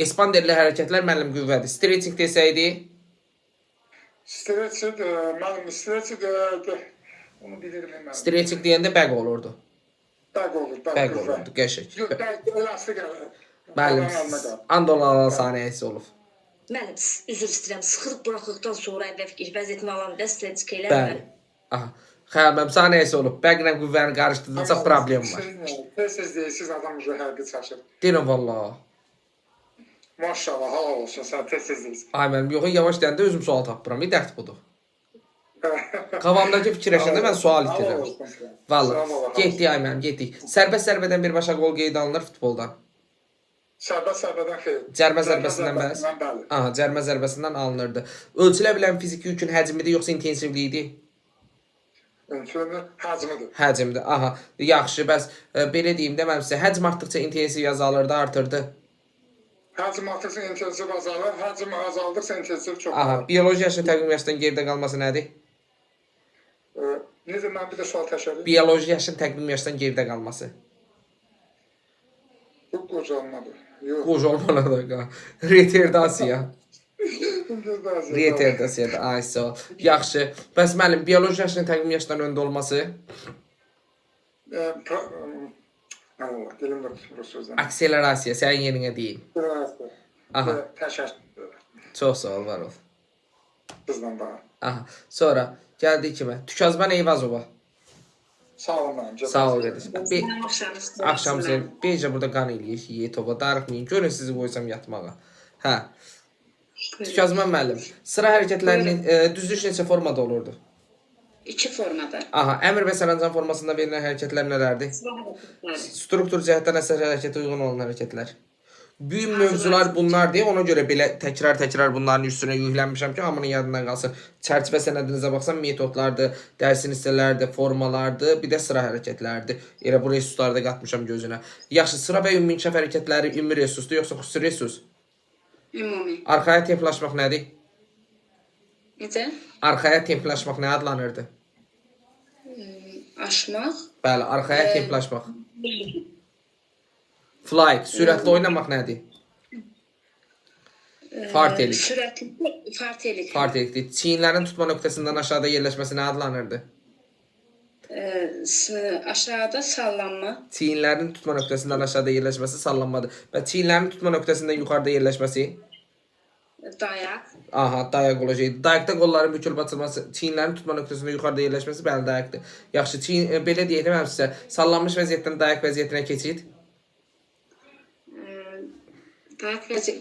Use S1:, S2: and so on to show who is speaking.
S1: Espanderli hərəkətlər müəllim qüvvədir. Stretching desəydi,
S2: Stretching, mənim stretching, onu bilirəm mən.
S1: stretching deyəndə bəq olurdu.
S2: Bəq olur,
S1: Bəq olurdu, qəşəng.
S2: Yox, bəq elastik.
S1: Müəllim, Andorla saniyəsi olub.
S3: Müəllim, üzr istəyirəm, sıxılıb buraxdıqdan sonra əvvəlki vəziyyətini alanda stretch
S1: Bəli.
S3: eləmir.
S1: Aha. Xəyalməm saniyəsi olub. Bəqlə qüvvəni qarışdırdınsa problem var.
S2: Tez deyirsiniz, adam уже hərbi çaşır.
S1: Deyirəm valla.
S2: Maşallah, halal olsun, sən tez deyirsin.
S1: Ay mənim, yox, yavaş deyəndə özüm sual tapıram. Dərd budur. Qavamdakı fikirləşəndə mən sual itirirəm. Valla. Getdik ay mənim, getdik. Sərbəst zərbədən birbaşa qol qeyd alınır futboldan.
S2: Sərbədən xeyr.
S1: Cərmə zərbəsindən bəs?
S2: Bəli.
S1: Aha, cərmə zərbəsindən alınırdı. Ölçülə bilən fiziki yükün həcmidir, yoxsa intensivliyi idi?
S2: Həcmidir.
S1: Həcmdir. Aha, yaxşı. Bəs belə deyim də mən sizə, həcm artdıqca intensiv azalırdı, artırdı.
S2: Həcm artırsa intensiv azalır, həcm azaldıqsa intensiv çox
S1: Aha,
S2: azalır.
S1: bioloji yaşın təqvim yaşdan geridə qalması nədir?
S2: Necə, mən bir də sual təşəkkür edirəm.
S1: Bioloji yaşın təqvim yaşdan geridə qalması.
S2: Bu qocalmadır. Yox.
S1: Qoca olmalıdır. Retardasiya. Retardasiyadır. Ay, sağ ol. Yaxşı. Bəs müəllim, bioloji yaşın təqvim yaşdan öndə olması?
S2: Allah, dilim də tutmur o sözdən.
S1: Akselerasiya, sənin yerinə deyim. Aha.
S2: Təşəkkür.
S1: Çox sağ ol, var ol.
S2: Qızla bağa.
S1: Aha. Sonra gəldik kimə? Tükazban Eyvazova.
S2: Sağ olun mənim.
S1: Sağ ol qardaşım.
S3: Axşam
S1: Axşam sizə bircə burada qan eləyir, yeyə topa darıxmayın. Görün sizi qoysam yatmağa. Hə. Tükazban müəllim, sıra hərəkətlərinin düzülüş neçə formada olurdu?
S3: 2 formada.
S1: Aha, əmr və sərəncam formasında verilən hərəkətlər nələrdir? Struktur cəhətdən əsər hərəkətə uyğun olan hərəkətlər. Büyük mövzular bunlardır. Ona görə belə təkrar bunların üstünə yüklənmişəm ki, hamının yadından qalsın. Çərçivə sənədinizə baxsam metodlardır, dərsin hissələrdir, formalardır, bir də sıra hərəkətlərdir. Elə bu resursları da qatmışam gözünə. Yaxşı, sıra və ümumi inkişaf hərəkətləri ümumi resursdur, yoxsa xüsusi resurs?
S3: Ümumi.
S1: Arxaya templaşmaq nədir?
S3: Necə?
S1: Arxaya templaşmaq nə adlanırdı?
S3: Aşmaq.
S1: Bəli, arxaya templaşmaq. Flight, sürətli oynamaq nədir? Fartelik.
S3: Sürətli, fartelik.
S1: Fartelikdir. Çiyinlərin tutma nöqtəsindən aşağıda yerləşməsi nə adlanırdı?
S3: Aşağıda sallanma.
S1: Çiyinlərin tutma nöqtəsindən aşağıda yerləşməsi sallanmadır. Və çiyinlərin tutma nöqtəsindən yuxarıda yerləşməsi?
S3: Dayaq.
S1: Aha, dayaq olacaq. Dayaqda qolların bükülüb açılması, çiyinlərin tutma nöqtəsində yuxarıda yerləşməsi bəli dayaqdır. Yaxşı, belə deyək mən sizə, sallanmış vəziyyətdən dayaq vəziyyətinə keçid.
S3: Dayaq vəziyyəti.